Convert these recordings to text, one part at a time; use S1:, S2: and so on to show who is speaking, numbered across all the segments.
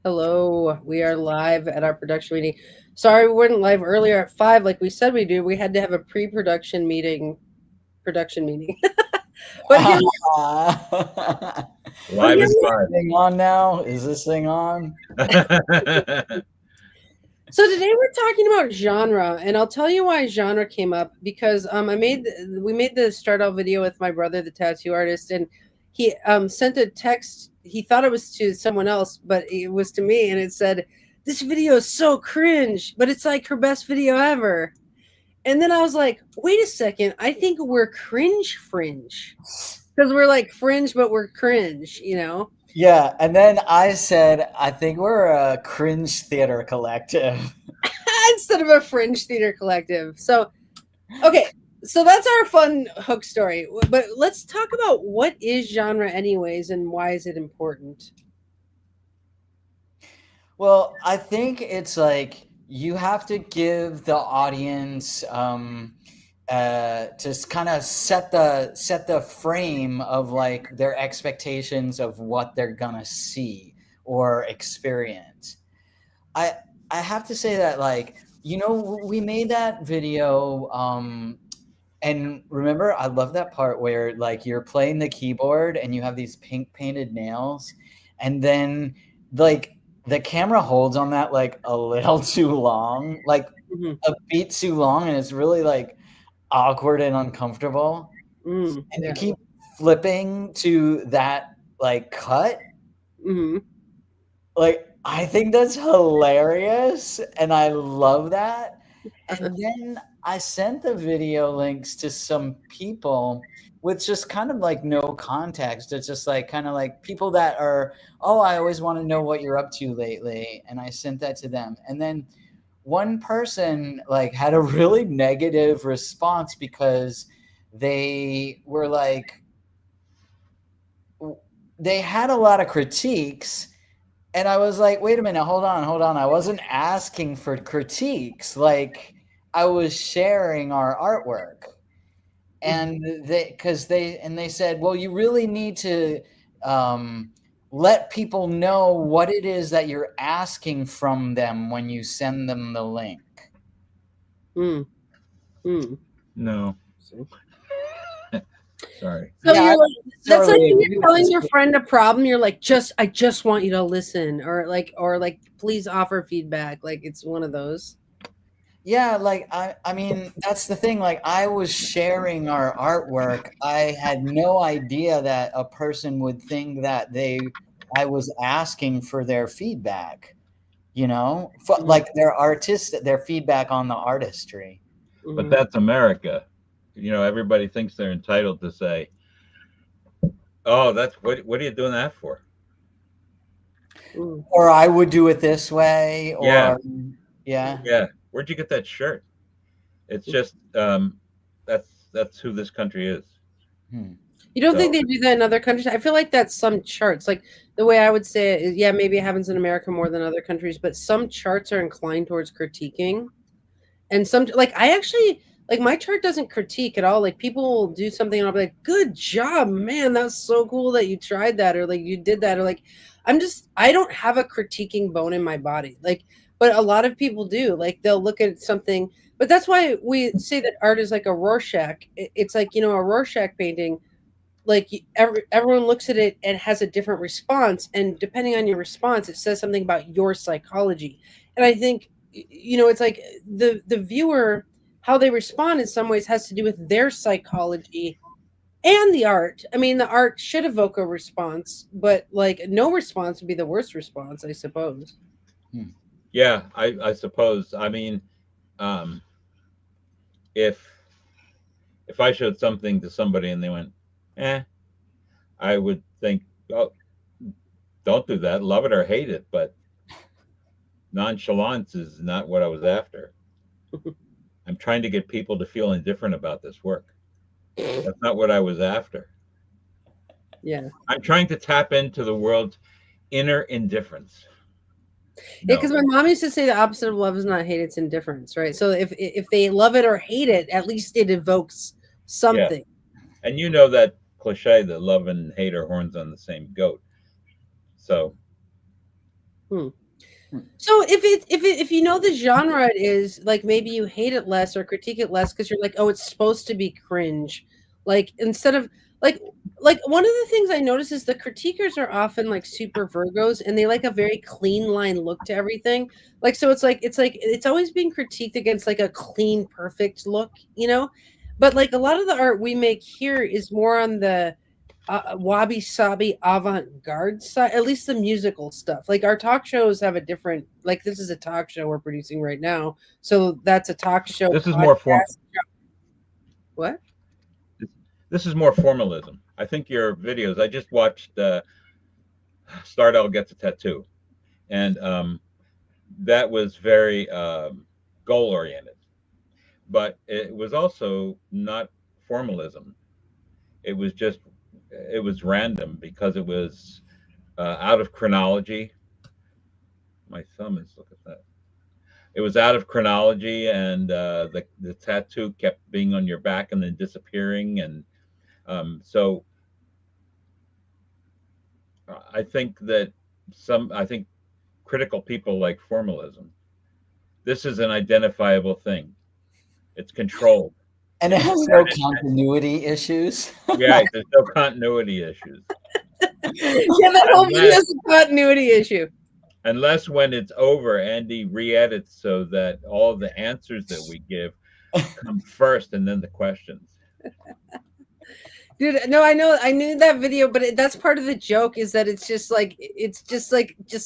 S1: Hello, we are live at our production meeting. Sorry we weren't live earlier at 5 like we said we do. We had to have a pre-production meeting, production meeting. But here, but
S2: Live
S1: here
S2: at
S1: we
S2: five.
S3: Thing on now? Is this thing on?
S1: So today we're talking about genre, and I'll tell you why genre came up because we made the start out video with my brother, the tattoo artist, and he sent a text. He thought it was to someone else, but it was to me, and it said, "This video is so cringe, but it's like her best video ever." And then I was like, "Wait a second, I think we're cringe fringe because we're like fringe, but we're cringe, you know."
S3: Yeah, and then I said, I think we're a cringe theater collective.
S1: Instead of a fringe theater collective. So okay, so that's our fun hook story. But let's talk about what is genre, anyways, and why is it important?
S3: Well, I think it's like you have to give the audience just kind of set the frame of like their expectations of what they're gonna see or experience. I I have to say that like we made that video and remember I love that part where like you're playing the keyboard and you have these pink painted nails and then like the camera holds on that like a little too long, like
S1: Mm-hmm.
S3: a beat too long, and it's really like awkward and uncomfortable. And you
S1: Yeah.
S3: keep flipping to that like cut.
S1: Mm-hmm.
S3: Like, I think that's hilarious, and I love that. And then I sent the video links to some people with just kind of like no context. It's just like kind of like people that are, oh, I always want to know what you're up to lately. And I sent that to them. And then one person like had a really negative response because they were like, they had a lot of critiques, and I was like, wait a minute, hold on, hold on. I wasn't asking for critiques. Like, I was sharing our artwork. And they said, well, you really need to um, let people know what it is that you're asking from them when you send them the link.
S1: Mm. Mm.
S2: No, sorry.
S1: So
S3: Yeah, I
S1: you're like,
S3: don't
S1: that's like
S3: necessarily
S1: when
S3: agree
S1: you're
S3: with
S1: telling
S3: this.
S1: your friend a problem. You're like, I just want you to listen, or like, please offer feedback. Like it's one of those.
S3: Yeah, like I mean, that's the thing. Like I was sharing our artwork. I had no idea that a person would think that I was asking for their feedback,
S1: Mm-hmm.
S3: like their feedback on the artistry.
S2: But
S1: Mm-hmm.
S2: that's America. Everybody thinks they're entitled to say, "Oh, that's what are you doing that for?"
S1: Mm.
S3: Or I would do it this way,
S2: Yeah,
S3: or yeah.
S2: yeah. Where'd you get that shirt? It's just that's who this country is.
S3: Hmm.
S1: You don't think
S2: So
S1: they do that in other countries? I feel like that's some charts. Like the way I would say it is, yeah, maybe it happens in America more than other countries, but some charts are inclined towards critiquing. And some like I actually like my chart doesn't critique at all. Like people will do something and I'll be like, "Good job, man. That's so cool that you tried that or like you did that." Or like I don't have a critiquing bone in my body. Like but a lot of people do. Like they'll look at something, but that's why we say that art is like a Rorschach. It's like, a Rorschach painting, like everyone looks at it and has a different response, and depending on your response it says something about your psychology. And I think it's like the viewer, how they respond in some ways has to do with their psychology and the art. I mean, the art should evoke a response, but like no response would be the worst response, I suppose.
S3: Hmm.
S2: yeah, I suppose. I mean, um, if if I showed something to somebody and they went, "Eh," I would think, "Oh, don't do that. Love it or hate it." But nonchalance is not what I was after. I'm trying to get people to feel indifferent about this work. That's not what I was after.
S1: Yeah.
S2: I'm trying to tap into the world's inner indifference.
S1: Yeah,
S2: No.
S1: because my mom used to say the opposite of love is not hate, it's indifference, right? So if they love it or hate it, at least it evokes
S2: Yeah.
S1: something.
S2: And you know that cliche that love and hate are horns on the same goat. So
S1: Hmm.
S3: Hmm.
S1: So if you know the genre it is, like maybe you hate it less or critique it less because you're like, oh, it's supposed to be cringe. Like instead of like like one of the things I notice is the critiquers are often like super Virgos and they like a very clean line look to everything. Like so it's always being critiqued against like a clean, perfect look, you know? But like a lot of the art we make here is more on the wabi sabi avant-garde side, at least the musical stuff. Like our talk shows have a different, like this is a talk show we're producing right now, so that's a talk show
S2: This is more form.
S1: podcast. What?
S2: This is more formalism. I think your videos. I just watched Stardell Gets a Tattoo, and that was very goal oriented, but it was also not formalism. It was just it was random because it was out of chronology. My thumb is look at that. It was out of chronology, and the tattoo kept being on your back and then disappearing, and so I think that I think critical people like formalism. This is an identifiable thing. It's controlled.
S3: And it
S2: It's
S3: has no continuity issues.
S2: yeah. There's no continuity issues
S1: Yeah, that whole video
S2: unless
S1: is a continuity issue.
S2: unless when it's over, Andy re-edits so that all the answers that we give come first and then the questions.
S1: Dude, no, I knew that video, but that's part of the joke is that it's just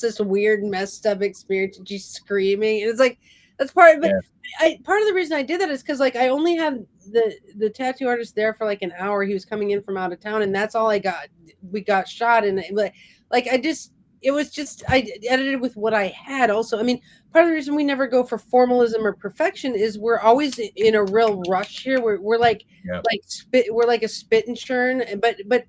S1: this weird messed up experience of just screaming, and it's like that's part. But
S2: Yeah,
S1: part of the reason I did that is because like I only had the tattoo artist there for like an hour. He was coming in from out of town, and that's all I got. We got shot, and like I just it was just I edited with what I had. Also, I mean, part of the reason we never go for formalism or perfection is we're always in a real rush here. We're
S2: yeah.
S1: like spit we're like a spit and churn, but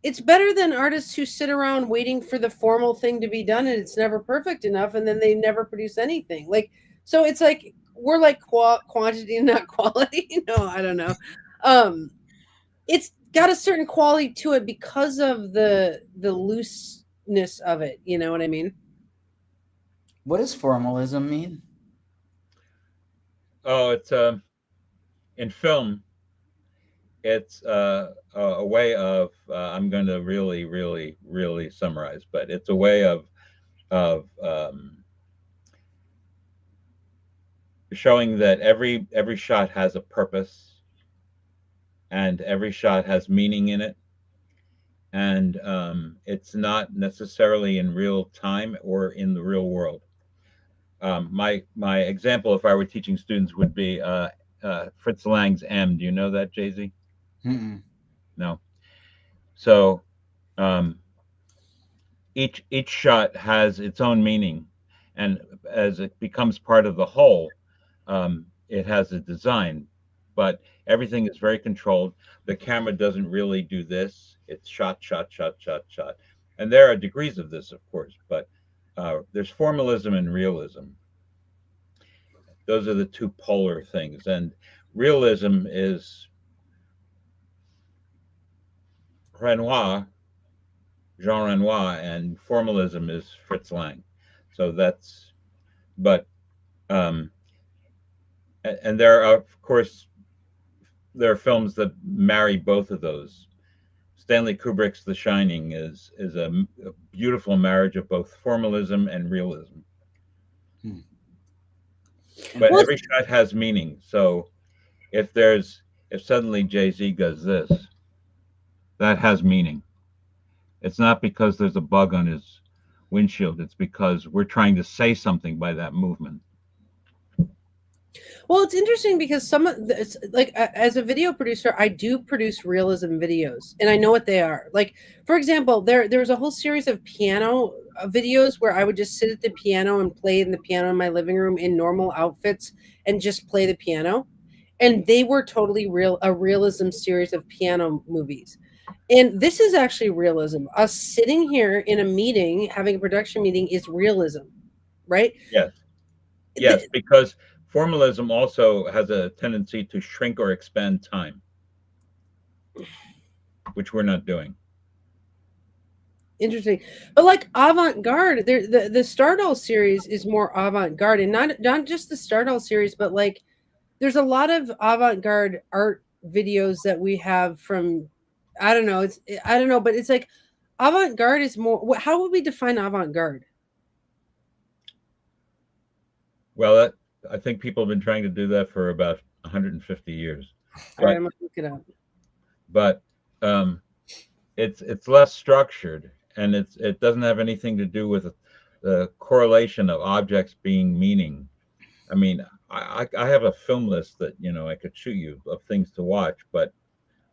S1: it's better than artists who sit around waiting for the formal thing to be done and it's never perfect enough and then they never produce anything. Like so it's like we're like quantity not quality. No, I don't know. It's got a certain quality to it because of the looseness of it, you know what I mean?
S3: What does formalism mean?
S2: Oh, it's in film. It's a way of I'm going to really, really, really summarize, but it's a way of showing that every shot has a purpose and every shot has meaning in it, and it's not necessarily in real time or in the real world. My example, if I were teaching students, would be Fritz Lang's M. Do you know that, Jay Z?
S3: Mm-mm.
S2: No. So um, each shot has its own meaning, and as it becomes part of the whole, it has a design. But everything is very controlled. The camera doesn't really do this. It's shot, shot, shot, shot, shot. And there are degrees of this, of course, but there's formalism and realism. Those are the two polar things. And realism is Renoir, Jean Renoir, and formalism is Fritz Lang. So that's, but, um, and there are, of course, there are films that marry both of those. Stanley Kubrick's The Shining is a beautiful marriage of both formalism and realism.
S3: Hmm.
S2: But
S1: Well,
S2: every shot has meaning. So if suddenly Jay-Z does this, that has meaning. It's not because there's a bug on his windshield. It's because we're trying to say something by that movement.
S1: well, it's interesting because some of this, like as a video producer, I do produce realism videos, and I know what they are. Like, for example, there was a whole series of piano videos where I would just sit at the piano and play in the piano in my living room in normal outfits and just play the piano, and they were totally real a realism series of piano movies. And this is actually realism. Us sitting here in a meeting, having a production meeting, is realism, right?
S2: Yes. Yes,
S1: The-
S2: because formalism also has a tendency to shrink or expand time, which we're not doing.
S1: Interesting. But like avant-garde, the Stardust series is more avant-garde, and not just the Stardust series, but like there's a lot of avant-garde art videos that we have from, I don't know, I don't know, but it's like avant-garde is more, how would we define avant-garde?
S2: Well, I think people have been trying to do that for about 150 years,
S1: All right,
S2: but
S1: I'm gonna look it up.
S2: but um, it's less structured, and it doesn't have anything to do with the correlation of objects being meaning. I mean, I have a film list that I could shoot you of things to watch, but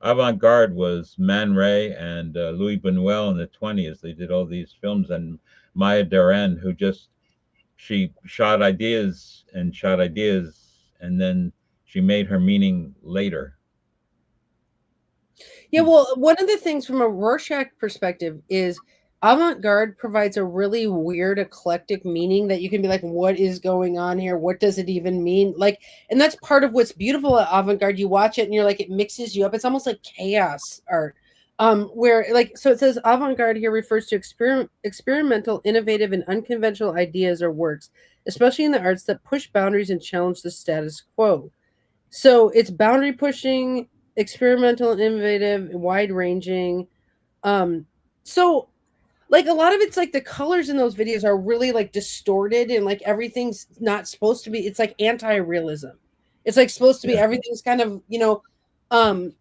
S2: avant-garde was Man Ray and Louis Buñuel in the 20s. They did all these films, and Maya Deren, who just she shot ideas, and then she made her meaning later.
S1: Yeah, well, one of the things from a Rorschach perspective is avant-garde provides a really weird, eclectic meaning that you can be like, what is going on here? What does it even mean? Like, and that's part of what's beautiful at avant-garde. You watch it and you're like, it mixes you up. It's almost like chaos art. Where like so it says avant-garde here refers to experimental, innovative, and unconventional ideas or works, especially in the arts that push boundaries and challenge the status quo. So it's boundary pushing, experimental, innovative, wide ranging. Um, so like a lot of it's like the colors in those videos are really like distorted and like everything's not supposed to be. It's like anti-realism. It's like supposed to be
S2: Yeah.
S1: everything's kind of Um,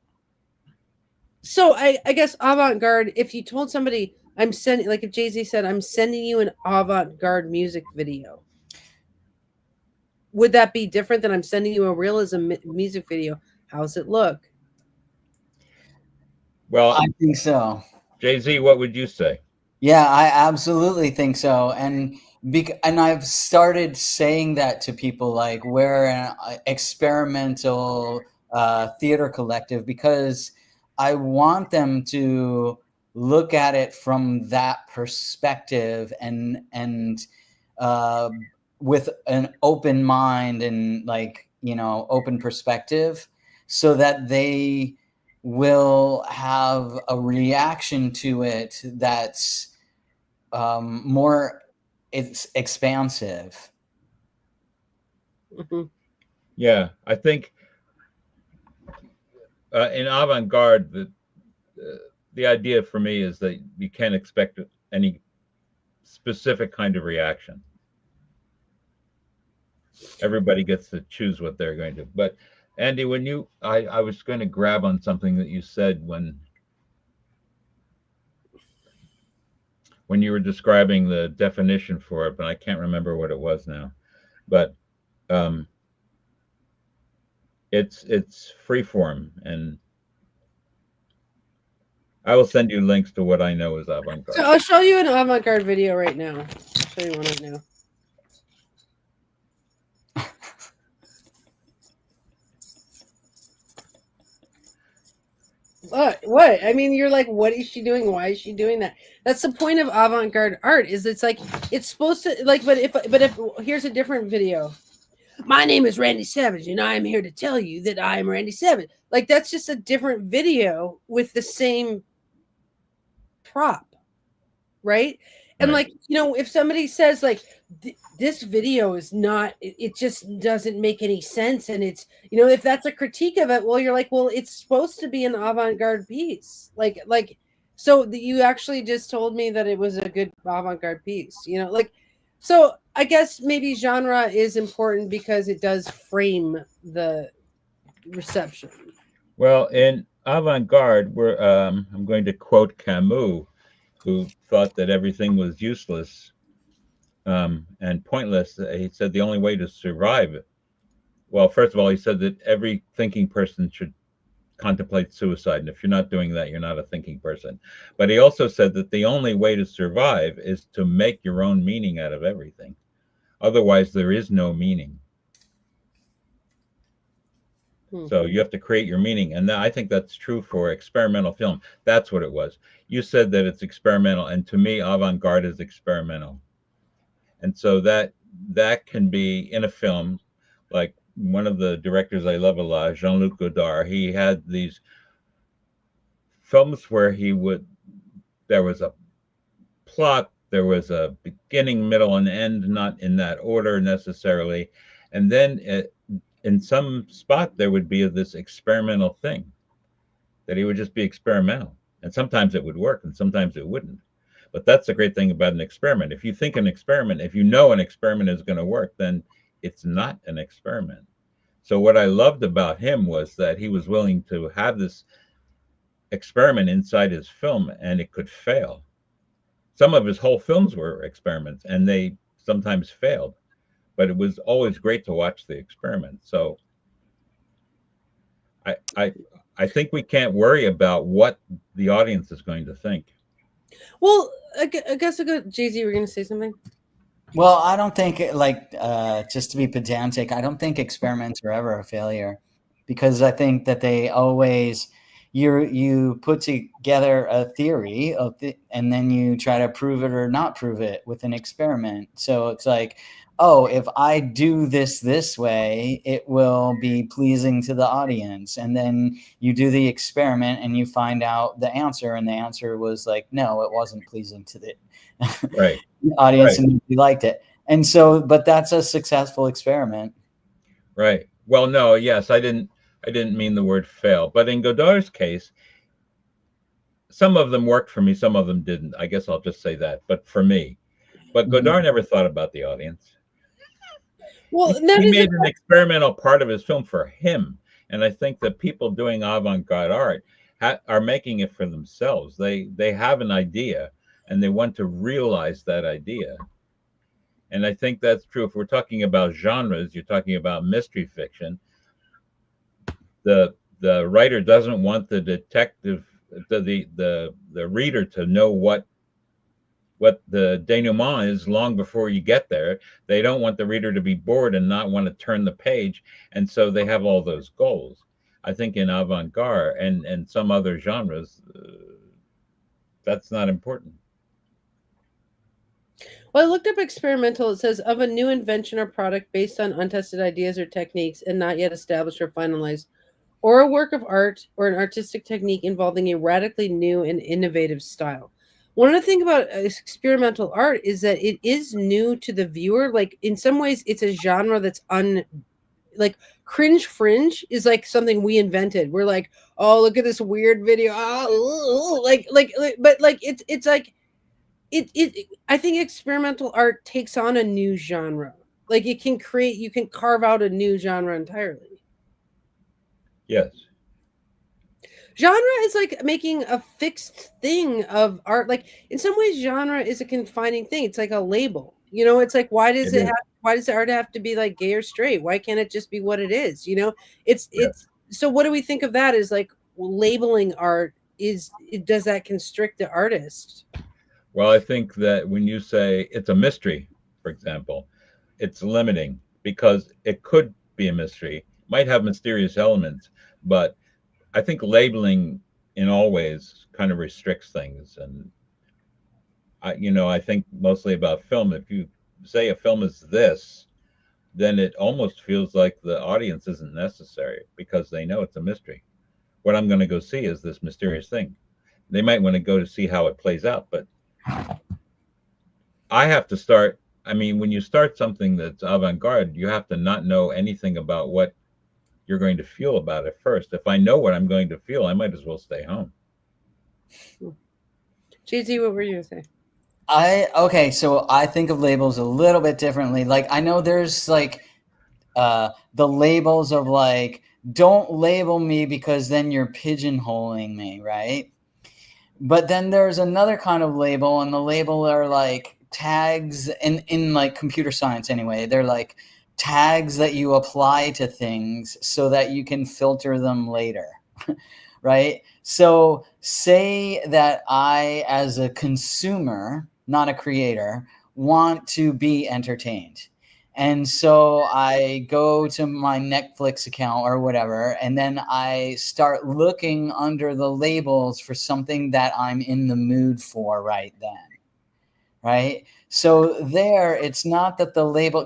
S1: so I guess avant-garde. If you told somebody I'm sending, like if Jay Z said I'm sending you an avant-garde music video, would that be different than I'm sending you a realism music video? How's it look?
S2: Well,
S3: I think so.
S2: Jay-Z, what would you say?
S3: Yeah, I absolutely think so. And I've started saying that to people, like we're an experimental theater collective, because I want them to look at it from that perspective, and uh, with an open mind and, like, open perspective, so that they will have a reaction to it that's more it's expansive.
S1: Mhm.
S2: Yeah, I think in avant-garde, the idea for me is that you can't expect any specific kind of reaction. Everybody gets to choose what they're going to. But Andy, I was going to grab on something that you said when you were describing the definition for it, but I can't remember what it was now. But um, it's free form, and I will send you links to what I know is
S1: So
S2: avant-garde.
S1: I'll show you an avant-garde video right now. I'll show you one right now. What? What? I mean, you're like, what is she doing? Why is she doing that? That's the point of avant-garde art. Is it's like it's supposed to like, but if here's a different video. My name is Randy Savage, and I am here to tell you that I am Randy Savage. Like that's just a different video with the same prop, right? And
S2: Right.
S1: like if somebody says like this video is not, it just doesn't make any sense, and it's if that's a critique of it, well, you're like, well, it's supposed to be an avant-garde piece, like so you actually just told me that it was a good avant-garde piece, like so I guess maybe genre is important because it does frame the reception.
S2: Well, in avant-garde, I'm going to quote Camus, who thought that everything was useless and pointless. He said the only way to survive it. Well, first of all, he said that every thinking person should contemplate suicide, and if you're not doing that, you're not a thinking person. But he also said that the only way to survive is to make your own meaning out of everything. Otherwise, there is no meaning. So you have to create your meaning, and I think that's true for experimental film. That's what it was. You said that it's experimental, and to me, avant-garde is experimental. And so that can be in a film, like one of the directors I love a lot, Jean-Luc Godard. He had these films where there was a plot, there was a beginning, middle, and end, not in that order necessarily. And then in some spot, there would be this experimental thing that he would just be experimental. And sometimes it would work and sometimes it wouldn't. But that's the great thing about an experiment. If you think an experiment, if you know an experiment is going to work, then it's not an experiment. So what I loved about him was that he was willing to have this experiment inside his film and it could fail. Some of his whole films were experiments and they sometimes failed, but it was always great to watch the experiment. So I think we can't worry about what the audience is going to think.
S1: Well, I guess Jay-Z, we're going to say something.
S3: Well, I don't think just to be pedantic, I don't think experiments are ever a failure, because I think that they always you put together a theory and then you try to prove it or not prove it with an experiment. So it's like, oh, if I do this way, it will be pleasing to the audience. And then you do the experiment and you find out the answer, and the answer was like, no, it wasn't pleasing to the
S2: Right.
S3: audience,
S2: Right.
S3: and nobody liked it. And so, but that's a successful experiment.
S2: Right. Well, no, yes, I didn't mean the word fail, but in Godard's case, some of them worked for me, some of them didn't. I guess I'll just say that. But for me, but Godard never thought about the audience.
S1: Well,
S2: He made an experimental part of his film for him, and I think that people doing avant-garde art are making it for themselves. They have an idea, and they want to realize that idea. And I think that's true. If we're talking about genres, you're talking about mystery fiction. The writer doesn't want the detective, the reader to know what the denouement is long before you get there. They don't want the reader to be bored and not want to turn the page, and so they have all those goals. I think in avant-garde and some other genres, that's not important.
S1: Well, I looked up experimental. It says of a new invention or product based on untested ideas or techniques and not yet established or finalized, or a work of art or an artistic technique involving a radically new and innovative style. One of the things about experimental art is that it is new to the viewer. Like in some ways, it's a genre that's like cringe fringe is like something we invented. We're like, oh, look at this weird video. Oh, but like it's like it I think experimental art takes on a new genre. Like you can carve out a new genre entirely.
S2: Yes.
S1: Genre is like making a fixed thing of art. Like in some ways, genre is a confining thing. It's like a label. It's like why does the art have to be like gay or straight? Why can't it just be what it is? It's so what do we think of that as like labeling art does that constrict the artist?
S2: Well, I think that when you say it's a mystery, for example, it's limiting because it could be a mystery, might have mysterious elements, but I think labeling in all ways kind of restricts things. And I think mostly about film. If you say a film is this, then it almost feels like the audience isn't necessary because they know it's a mystery. What I'm going to go see is this mysterious thing. They might want to go to see how it plays out, but I have to start. I mean, when you start something that's avant-garde, you have to not know anything about what you're going to feel about it first. If I know what I'm going to feel, I might as well stay home.
S1: JZ, what were you going to say?
S3: So I think of labels a little bit differently. Like I know there's like the labels of like, don't label me because then you're pigeonholing me, right? But then there's another kind of label, and the label are like tags in like computer science anyway. They're like tags that you apply to things so that you can filter them later. Right? So say that I, as a consumer, not a creator, want to be entertained. And so I go to my Netflix account or whatever, and then I start looking under the labels for something that I'm in the mood for right then. Right? So there, it's not that the label,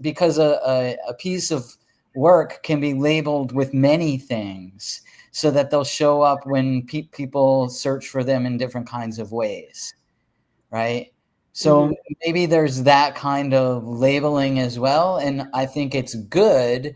S3: because a piece of work can be labeled with many things so that they'll show up when people search for them in different kinds of ways. Right? So
S1: Mhm.
S3: maybe there's that kind of labeling as well. And I think it's good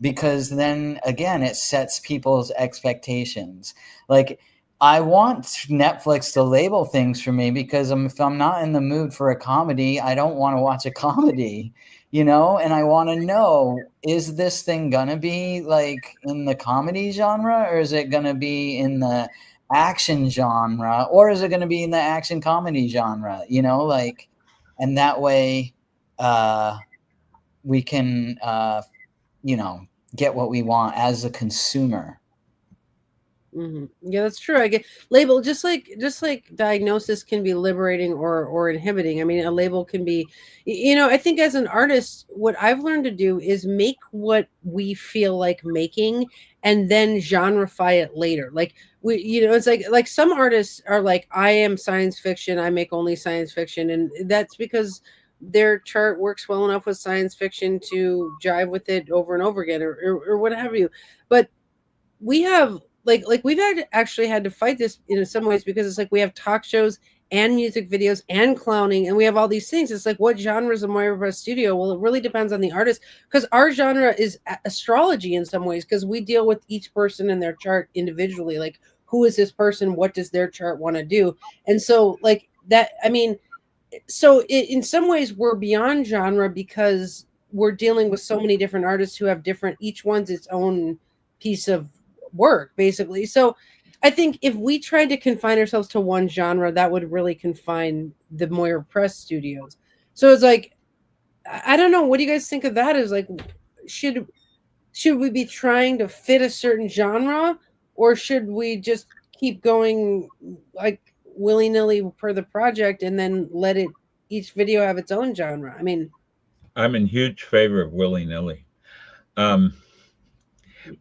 S3: because then again, it sets people's expectations. Like, I want Netflix to label things for me because if I'm not in the mood for a comedy, I don't want to watch a comedy, and I want to know, is this thing going to be like in the comedy genre, or is it going to be in the action genre, or is it going to be in the action comedy genre, like, and that way we can you know get what we want as a consumer.
S1: Yeah, that's true. I get label just like diagnosis can be liberating or inhibiting. I mean, a label can be, I think as an artist, what I've learned to do is make what we feel like making and then genrefy it later. Like it's like some artists are like, I am science fiction, I make only science fiction, and that's because their chart works well enough with science fiction to jive with it over and over again, or what have you. But we have like we've actually had to fight this in some ways, because it's like we have talk shows and music videos and clowning, and we have all these things. It's like, what genres of Moira Press Studio? Well, it really depends on the artist, because our genre is astrology in some ways, because we deal with each person and their chart individually. Like, who is this person? What does their chart want to do? And so, like that, I mean, so in some ways we're beyond genre, because we're dealing with so many different artists who have different, each one's its own piece of work basically. So I think if we tried to confine ourselves to one genre, that would really confine the Moira Press Studios. So it's like, I don't know, what do you guys think of that? Is like, should we be trying to fit a certain genre, or should we just keep going like willy-nilly per the project, and then let it, each video have its own genre? I mean,
S2: I'm in huge favor of willy nilly. Um,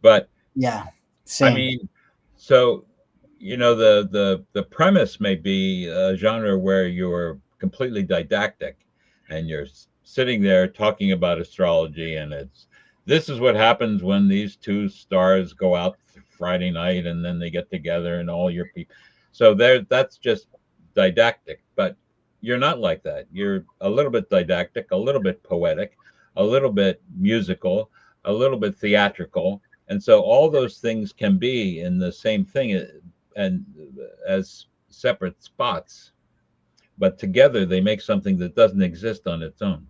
S2: but
S3: Yeah,
S2: I
S3: same.
S2: mean, so the premise may be a genre where you're completely didactic, and you're sitting there talking about astrology, and it's this is what happens when these two stars go out Friday night, and then they get together, and all your people. So that's just didactic, but you're not like that. You're a little bit didactic, a little bit poetic, a little bit musical, a little bit theatrical, and so all those things can be in the same thing, and as separate spots, but together they make something that doesn't exist on its own.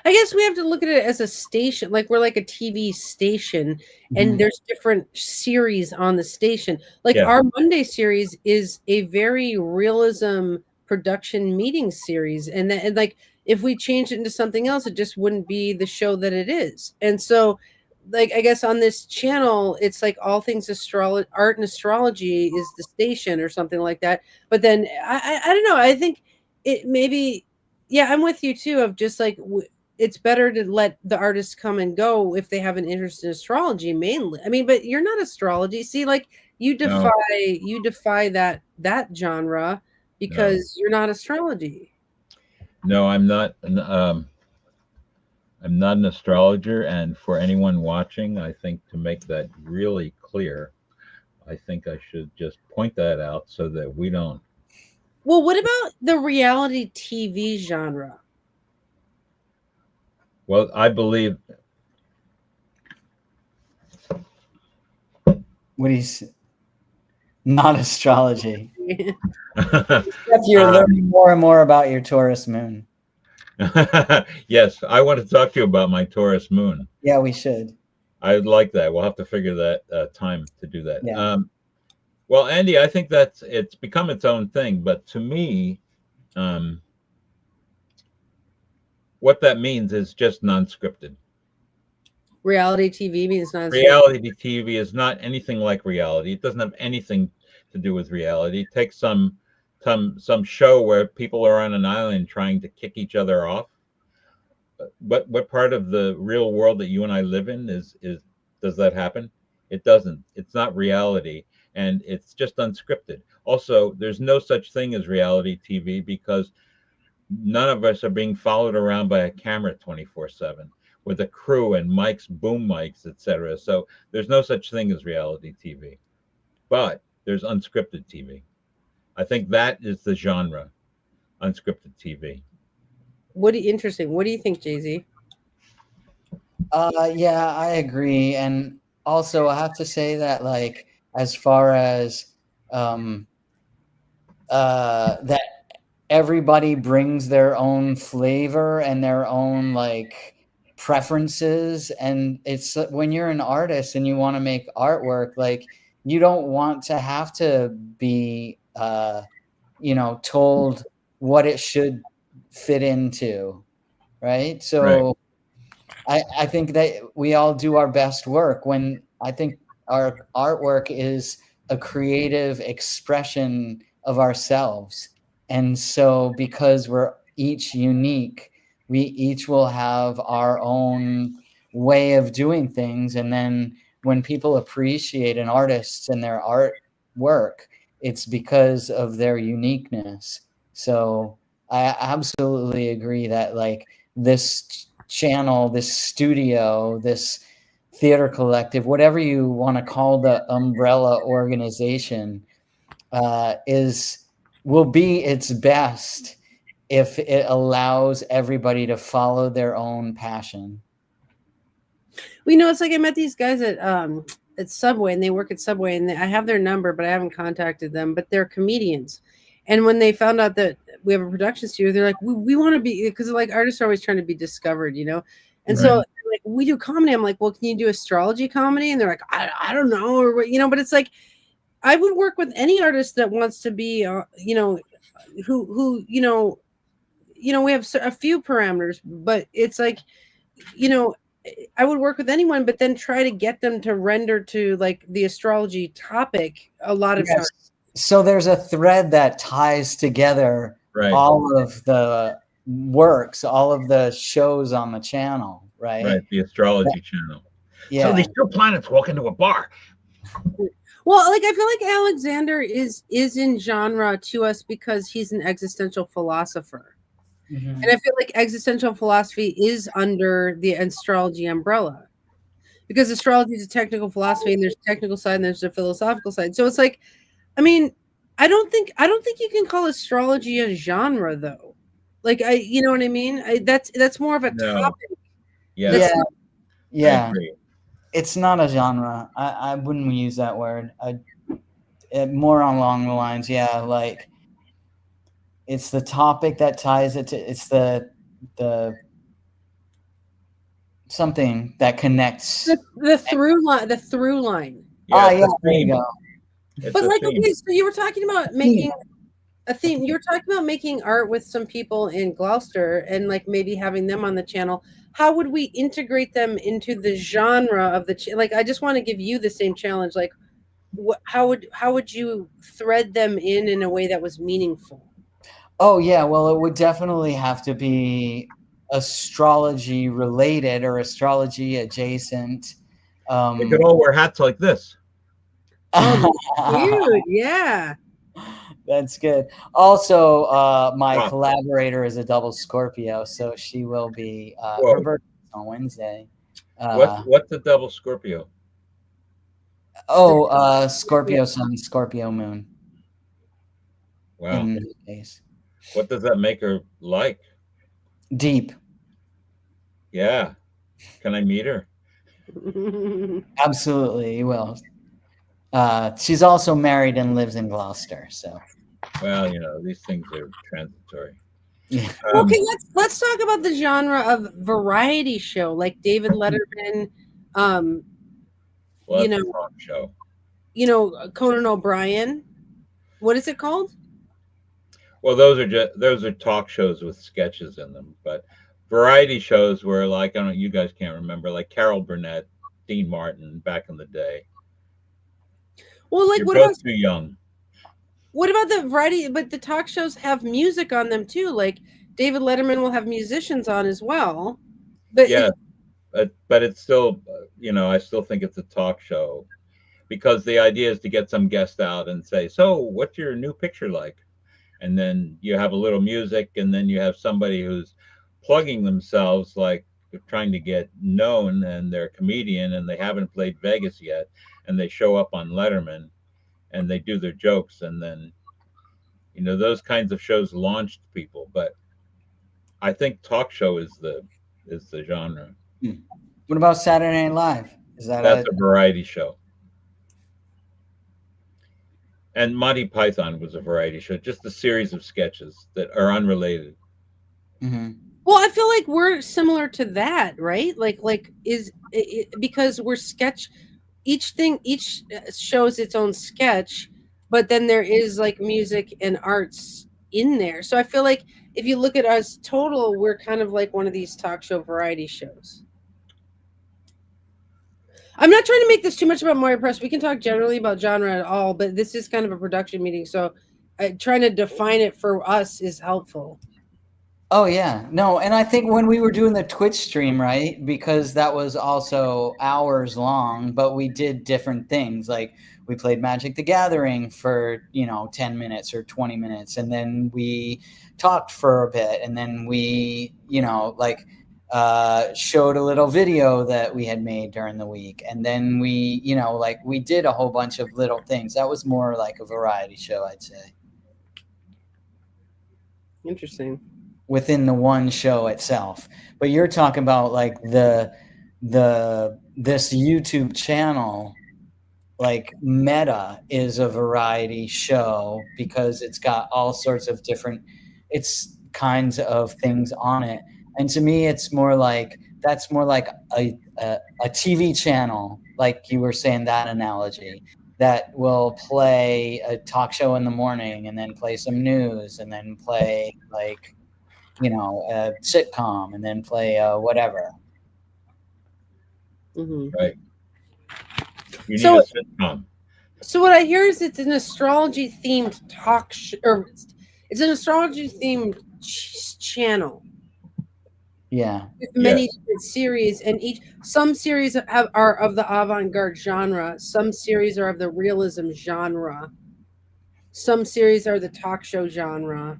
S1: I guess we have to look at it as a station, like we're like a TV station, and
S3: Mhm.
S1: there's different series on the station. Like
S2: Yeah.
S1: our Monday series is a very realism production meeting series, and like if we change it into something else, it just wouldn't be the show that it is. And so, like, I guess on this channel, it's like all things astrology, art and astrology is the station or something like that. But then I don't know. I think it maybe, yeah, I'm with you too. Of just like, it's better to let the artists come and go if they have an interest in astrology mainly. I mean, but you're not astrology. See, like
S2: No,
S1: you defy that genre
S2: no,
S1: because you're not astrology.
S2: no. I'm not an astrologer, and for anyone watching, I think to make that really clear, I think I should just point that out so that we don't.
S1: Well, what about the reality TV genre?
S2: Well, I believe.
S3: What do you say? Not astrology.
S1: I
S3: Except you're
S2: uh,
S3: learning more and more about your Taurus moon.
S2: yes, I want to talk to you about my Taurus moon.
S3: Yeah, we should.
S2: I'd like that. We'll have to figure that time to do that.
S3: Yeah.
S2: Well, Andy, I think it's become its own thing. But to me, um, what that means is just non-scripted.
S1: reality TV means non-scripted.
S2: Reality TV is not anything like reality. It doesn't have anything to do with reality. Take some show where people are on an island trying to kick each other off. What part of the real world that you and I live in is does that happen? It doesn't. It's not reality, and it's just unscripted. Also, there's no such thing as reality TV because none of us are being followed around by a camera 24/7 with a crew and mics, boom mics, etc. So there's no such thing as reality TV, but there's unscripted TV. I think that is the genre. unscripted TV.
S1: Interesting. What do you think, Jay-Z?
S3: Yeah, I agree. And also, I have to say that, like, as far as um, that everybody brings their own flavor and their own like preferences, and it's when you're an artist and you want to make artwork, like you don't want to have to be told what it should fit into, right?
S2: Right.
S3: So I think that we all do our best work when I think our artwork is a creative expression of ourselves. And so, because we're each unique, we each will have our own way of doing things. And then, when people appreciate an artist and their artwork, it's because of their uniqueness. So, I absolutely agree that, like, this channel, this studio, this theater collective, whatever you want to call the umbrella organization, is will be its best if it allows everybody to follow their own passion.
S1: Well, it's like I met these guys at Subway, and they work at Subway, and I have their number, but I haven't contacted them. But they're comedians, and when they found out that we have a production studio, they're like, we want to be, because like artists are always trying to be discovered, and so
S2: Right.
S1: like we do comedy. I'm like, well, can you do astrology comedy? And they're like, I don't know, or but it's like I would work with any artist that wants to be, who we have a few parameters, but it's like, you know I would work with anyone, but then try to get them to render to like the astrology topic a lot of
S3: Yes.
S1: times.
S3: So there's a thread that ties together
S2: Right.
S3: all of the works, all of the shows on the channel, right?
S2: Right. The astrology channel.
S3: Yeah.
S2: So these two planets walk into a bar.
S1: Well, like I feel like Alexander is in genre to us because he's an existential philosopher.
S3: Mhm.
S1: And I feel like existential philosophy is under the astrology umbrella. Because astrology is a technical philosophy, and there's a technical side and there's a philosophical side. So it's like, I mean, I don't think you can call astrology a genre though. Like you know what I mean? That's more of a
S2: No.
S1: topic.
S2: Yes.
S1: That's
S3: Yeah.
S2: I
S3: Yeah.
S2: agree.
S3: It's not a genre. I wouldn't use that word. More along the lines, yeah, like it's the topic that ties it to. It's the something that connects.
S1: the through line. The through line.
S2: Yeah. It's
S3: Yeah,
S2: a
S3: there you
S2: theme.
S3: go.
S2: It's
S1: But
S2: a
S1: like,
S2: theme.
S1: okay, so you were talking about making a theme. You were talking about making art with some people in Gloucester and like maybe having them on the channel. How would we integrate them into the genre of the like? I just want to give you the same challenge. Like, how would you thread them in a way that was meaningful?
S3: Oh yeah, well, it would definitely have to be astrology related or astrology adjacent.
S2: They could all wear hats like this.
S1: Oh, cute. Yeah.
S3: That's good. Also, my
S2: Wow.
S3: collaborator is a double Scorpio, so she will be
S2: Whoa.
S3: her birthday on Wednesday.
S2: What's the double Scorpio?
S3: Scorpio sun, Scorpio moon.
S2: Wow.
S3: In this case,
S2: What does that make her like?
S3: deep.
S2: Yeah. Can I meet her?
S3: Absolutely, you will. She's also married and lives in Gloucester, so
S2: Well, these things are transitory.
S3: yeah.
S1: Okay, let's talk about the genre of variety show, like David Letterman, um,
S2: Well,
S1: you
S2: that's
S1: know,
S2: a talk show.
S1: Conan O'Brien. What is it called?
S2: Well, those are talk shows with sketches in them, but variety shows where, like, I don't know, you guys can't remember, like Carol Burnett, Dean Martin back in the day.
S1: Well, like
S2: You're
S1: what
S2: both
S1: about
S2: too young.
S1: the variety? But the talk shows have music on them too. Like David Letterman will have musicians on as well. But
S2: Yeah, but it's still, I still think it's a talk show because the idea is to get some guest out and say, "So, what's your new picture like?" And then you have a little music, and then you have somebody who's plugging themselves, like trying to get known, and they're a comedian and they haven't played Vegas yet, and they show up on Letterman and they do their jokes, and then Those kinds of shows launched people, but I think talk show is the genre.
S3: Hmm. What about Saturday Night Live? Is that
S2: That's
S3: a
S2: a variety show. And Monty Python was a variety show, just a series of sketches that are unrelated.
S3: Mhm.
S1: Well, I feel like we're similar to that, right? Like is because we're sketch each shows its own sketch, but then there is like music and arts in there. So I feel like if you look at us total, we're kind of like one of these talk show variety shows. I'm not trying to make this too much about Moira Press. We can talk generally about genre at all, but this is kind of a production meeting, so trying to define it for us is helpful.
S3: Oh yeah. No, and I think when we were doing the Twitch stream, right? Because that was also hours long, but we did different things. Like we played Magic the Gathering for, 10 minutes or 20 minutes, and then we talked for a bit, and then we, like showed a little video that we had made during the week, and then we, like we did a whole bunch of little things. That was more like a variety show, I'd say,
S1: Interesting.
S3: within the one show itself. But you're talking about like this YouTube channel, like Meta is a variety show because it's got all sorts of different it's kinds of things on it. And to me it's more like that's more like a TV channel, like you were saying that analogy, that will play a talk show in the morning and then play some news and then play like a sitcom and then play whatever.
S1: Hmm.
S2: Right. You need a
S1: So,
S2: sitcom.
S1: so what I hear is it's an astrology themed or it's an astrology themed channel
S3: Yeah.
S1: with many
S2: Yes.
S1: different series, and some series are of the avant-garde genre, some series are of the realism genre, some series are the talk show genre.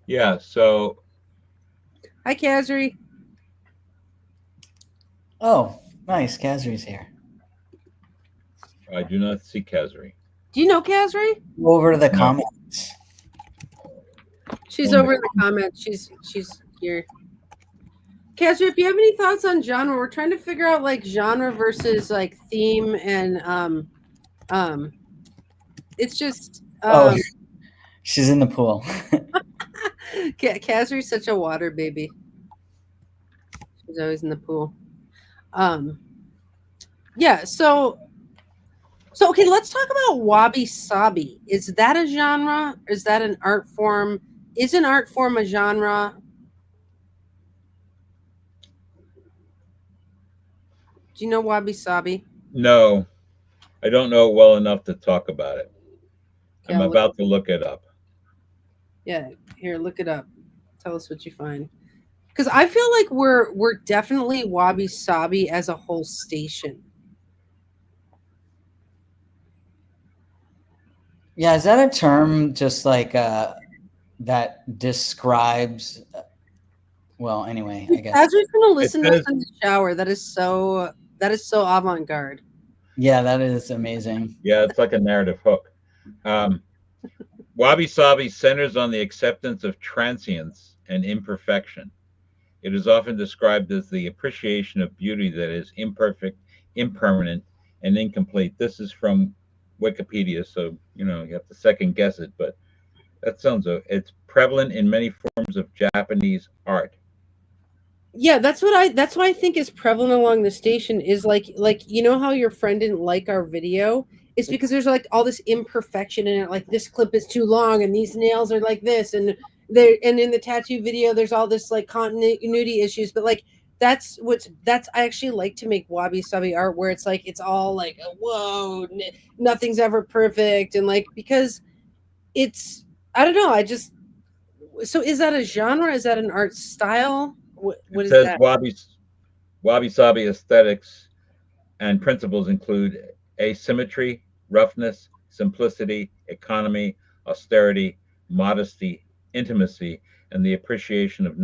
S2: Yeah. So
S1: Hi, Kazri.
S3: Oh, nice. Kazri's here.
S2: I do not see Kazri.
S1: Do you know Kazri?
S3: Go over to the
S2: No.
S3: comments.
S1: She's
S2: Only-
S1: over in the comments. She's here. Kazri, if you have any thoughts on genre, we're trying to figure out like genre versus like theme and um it's just
S3: Oh, she's in the pool.
S1: Kazri's such a water baby. She's always in the pool. Um yeah, so okay, let's talk about wabi sabi. Is that a genre? Is that an art form? Is an art form a genre? Do you know wabi sabi?
S2: No, I don't know well enough to talk about it.
S1: Okay,
S2: I'm about to look it up.
S1: Yeah, here, look it up. Tell us what you find. Because I feel like we're definitely wabi sabi as a whole station.
S3: Yeah, is that a term just like that describes well, anyway, I guess.
S1: As we're gonna listen to
S2: says-
S1: this in the shower, that is so avant-garde.
S3: Yeah, that is amazing.
S2: Yeah, it's like a narrative hook. Wabi Sabi centers on the acceptance of transience and imperfection. It is often described as the appreciation of beauty that is imperfect, impermanent, and incomplete. This is from Wikipedia, so you have to second guess it, but it's prevalent in many forms of Japanese art.
S1: Yeah, that's what I think is prevalent along the station is like you know how your friend didn't like our video? It's because there's like all this imperfection in it, like this clip is too long and these nails are like this and and in the tattoo video there's all this like continuity issues, but like that's I actually like to make wabi sabi art where it's like it's all like whoa, nothing's ever perfect, and like because it's I don't know, I just so is that a genre? Is that an art style? What
S2: It
S1: is
S2: says
S1: that?
S2: Wabi Sabi aesthetics and principles include asymmetry, roughness, simplicity, economy, austerity, modesty, intimacy, and the appreciation of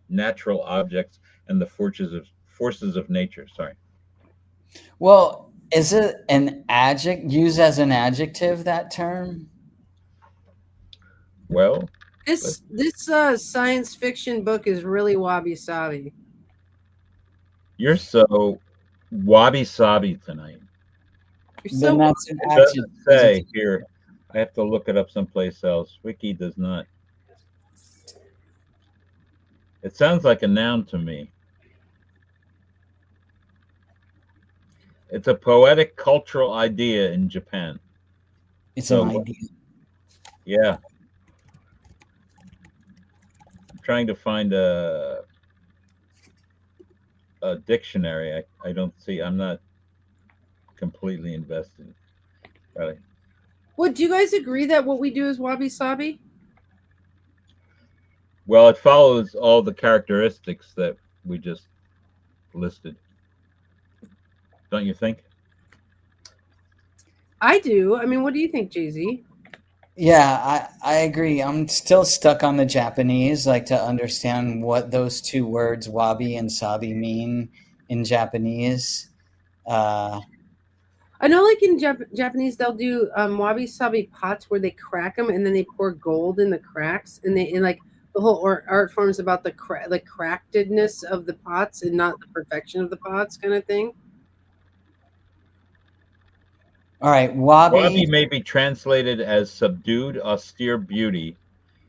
S2: natural objects and the forces of nature. Sorry.
S3: Well, Is it an adjective used as an adjective, that term?
S2: Well,
S1: This science fiction book is really wabi sabi.
S2: you're so wabi sabi tonight.
S1: You're
S3: Then
S1: so
S3: that's an
S2: It doesn't
S3: adjective.
S2: say here. I have to look it up someplace else. Wiki does not. It sounds like a noun to me. It's a poetic cultural idea in Japan.
S3: It's an
S2: So,
S3: idea.
S2: yeah, I'm trying to find a dictionary. I don't see. I'm not completely invested. Really.
S1: Would you guys agree that what we do is wabi sabi?
S2: Well, it follows all the characteristics that we just listed. Don't you think?
S1: I do. I mean, what do you think, Jay-Z?
S3: Yeah, I agree. I'm still stuck on the Japanese, like to understand what those two words wabi and sabi mean in Japanese. Uh,
S1: I know, like in Japanese, they'll do wabi sabi pots where they crack them and then they pour gold in the cracks, and like the whole art form is about the crackedness of the pots and not the perfection of the pots, kind of thing.
S3: all right, wabi.
S2: Wabi may be translated as subdued, austere beauty,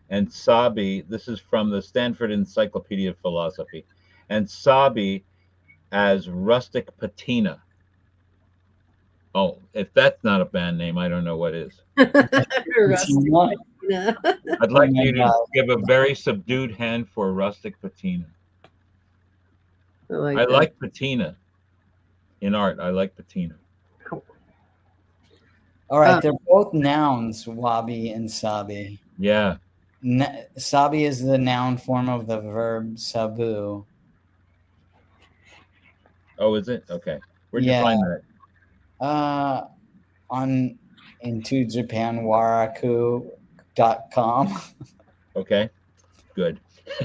S2: and sabi, this is from the Stanford Encyclopedia of Philosophy, and sabi as rustic patina. Oh, if that's not a band name, I don't know what is.
S1: Rustic patina.
S2: I'd
S3: Oh
S2: like
S3: my
S2: you to
S3: God.
S2: give a very subdued hand for rustic patina.
S1: I like
S2: I
S1: that.
S2: like patina in art. I like patina.
S3: All right,
S1: Uh,
S3: they're both nouns, wabi and sabi.
S2: Yeah.
S3: Sabi is the noun form of the verb sabu.
S2: Oh, is it? Okay. Where'd you
S3: Yeah,
S2: find that?
S3: uh, on into japanwaraku.com.
S2: Okay. Good.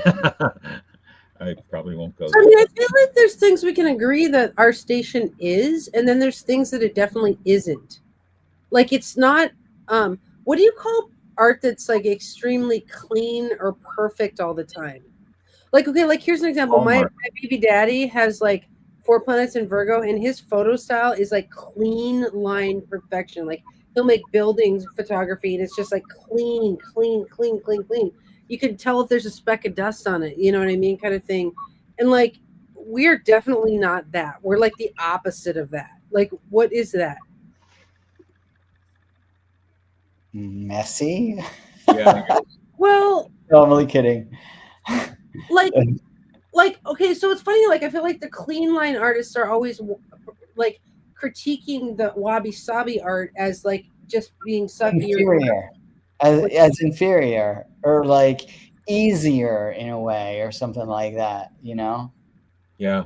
S2: I probably won't go
S1: so I
S2: there.
S1: mean, I feel like there's things we can agree that our station is, and then there's things that it definitely isn't. Like it's not. What do you call art that's like extremely clean or perfect all the time? Like, okay, like here's an example.
S2: Hallmark.
S1: My baby daddy has like 4 planets in Virgo, and his photo style is like clean line perfection. Like he'll make buildings photography, and it's just like clean, clean, clean, clean, clean. You can tell if there's a speck of dust on it. You know what I mean, kind of thing. And like we're definitely not that. We're like the opposite of that. Like, what is that?
S3: Messy.
S2: Yeah.
S1: Well,
S3: Totally kidding.
S1: like okay, so it's funny. Like I feel like the clean line artists are always like critiquing the wabi sabi art as like just being sucky or
S3: Inferior, as inferior, or like easier in a way, or something like that. You know.
S2: Yeah.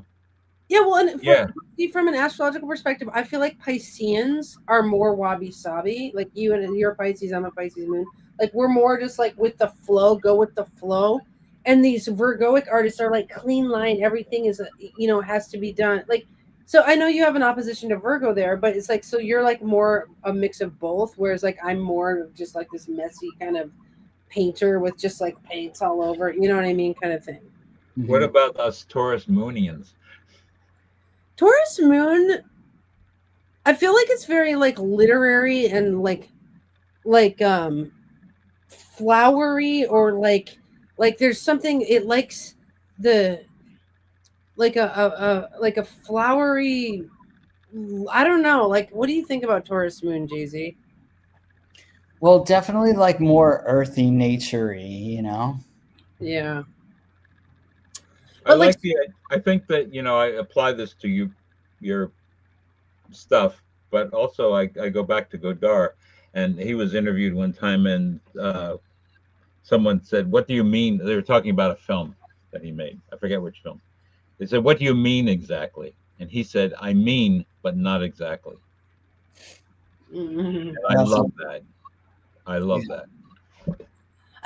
S1: yeah. Well, and
S2: Yeah.
S1: from an astrological perspective, I feel like Pisceans are more wabi sabi. Like you and you're a Pisces, I'm a Pisces moon. Like we're more just like with the flow, go with the flow. And these Virgoic artists are like clean line. Everything is has to be done. Like so, I know you have an opposition to Virgo there, but it's like so you're like more a mix of both. Whereas like I'm more just like this messy kind of painter with just like paints all over. You know what I mean, kind of thing.
S2: What
S3: Mhm.
S2: about us Taurus Moonians?
S1: Taurus moon, I feel like it's very like literary and like flowery or like there's something it likes the like like a flowery. I don't know. Like, what do you think about Taurus moon, Jay Z?
S3: Well, definitely like more earthy, naturey. You know.
S1: Yeah,
S2: I
S1: but like,
S2: like the. I think that I apply this to your stuff, but also I go back to Godard, and he was interviewed one time, and someone said, "What do you mean?" They were talking about a film that he made. I forget which film. They said, "What do you mean exactly?" And he said, "I mean, but not exactly."
S1: mhm.
S2: And I
S3: That's
S2: love that. I love
S3: yeah.
S2: that.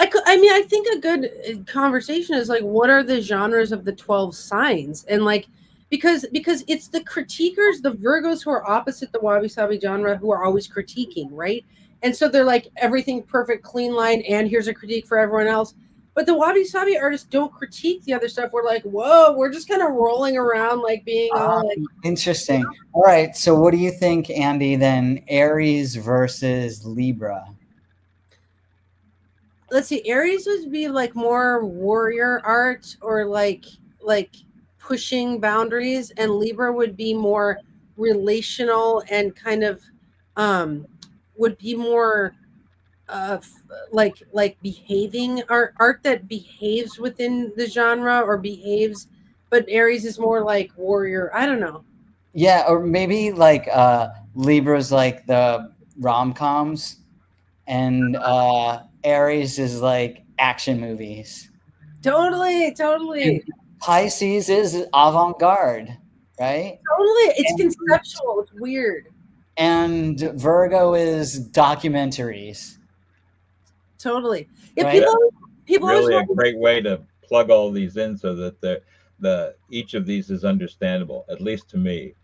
S1: I mean, I think a good conversation is like, what are the genres of the 12 signs? And like, because it's the critiquers, the Virgos who are opposite the wabi sabi genre, who are always critiquing, right? And so they're like everything perfect, clean line, and here's a critique for everyone else. But the wabi sabi artists don't critique the other stuff. We're like, whoa, we're just kind of rolling around, like being all like.
S3: Interesting. All right. So, what do you think, Andy? Then Aries versus Libra.
S1: Let's see, Aries would be like more warrior art, or like pushing boundaries, and Libra would be more relational and kind of would be more like behaving art that behaves within the genre or behaves, but Aries is more like warrior. I don't know.
S3: Yeah, or maybe like Libra's like the rom-coms, and Aries is like action movies.
S1: Totally.
S3: Pisces is avant-garde, right?
S1: Totally. It's conceptual. It's weird.
S3: And Virgo is documentaries.
S1: Totally. Yeah,
S3: Right?
S1: people
S2: Really
S1: always
S2: a great way to plug all these in so that each of these is understandable, at least to me.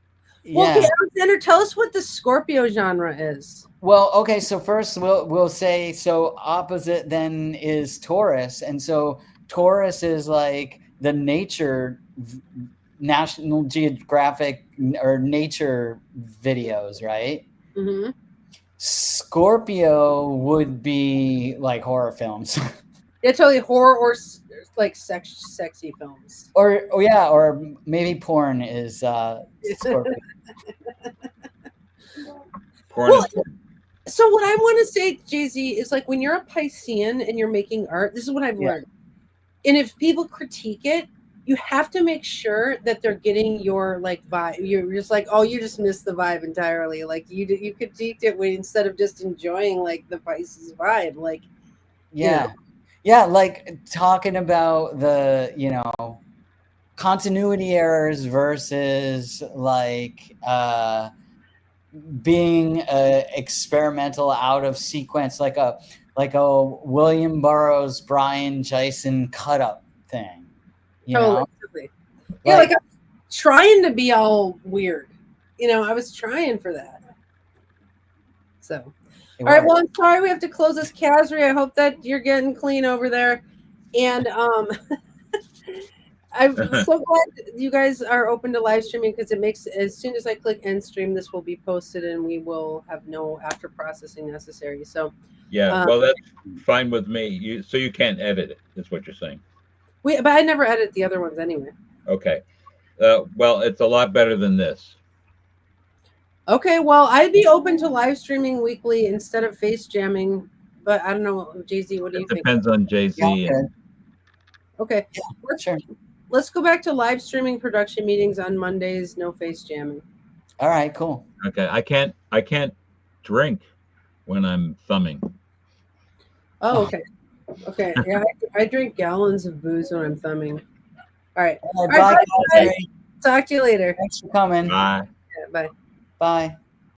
S1: Well,
S3: Yeah.
S1: okay, Alexander, tell us what the Scorpio genre is.
S3: Well, okay, so first we'll say, so opposite then is Taurus, and so Taurus is like the nature, National Geographic or nature videos, right?
S1: Mm-hmm.
S3: Scorpio would be like horror films.
S1: Yeah, totally, horror or like sexy films.
S3: or yeah, or maybe porn is Scorpio.
S2: Porn
S1: Well,
S2: is
S1: so what I want to say, Jay-Z, is like when you're a Piscean and you're making art, this is what I've learned. And if people critique it, you have to make sure that they're getting your like vibe. You're just like, oh, you just missed the vibe entirely. Like you critiqued it instead of just enjoying like the Pisces vibe. Like,
S3: yeah, yeah, like talking about the continuity errors versus like being experimental, out of sequence, like a William Burroughs, Brian Jason cut up thing.
S1: totally. Yeah, like I'm trying to be all weird. I was trying for that. So, all right. Well, I'm sorry we have to close this, Casri. I hope that you're getting clean over there. And I'm so glad you guys are open to live streaming, because it makes, as soon as I click end stream, this will be posted and we will have no after processing necessary. So
S2: yeah, well, that's fine with me. So you can't edit it, is what you're saying.
S1: But I never edit the other ones anyway.
S2: Okay. Well, it's a lot better than this.
S1: Okay, well, I'd be open to live streaming weekly instead of face jamming, but I don't know, Jay-Z, what do you think?
S2: Depends on Jay-Z.
S1: Yeah, okay.
S3: Yeah, sure.
S1: Let's go back to live streaming production meetings on Mondays, no face jamming.
S3: All right, cool.
S2: Okay, I can't drink when I'm thumbing.
S1: Oh, okay. Okay, yeah, I drink gallons of booze when I'm thumbing. All right.
S3: Bye, guys.
S1: Talk to you later.
S3: Thanks for coming.
S2: Bye.
S1: Yeah, bye.
S3: Bye.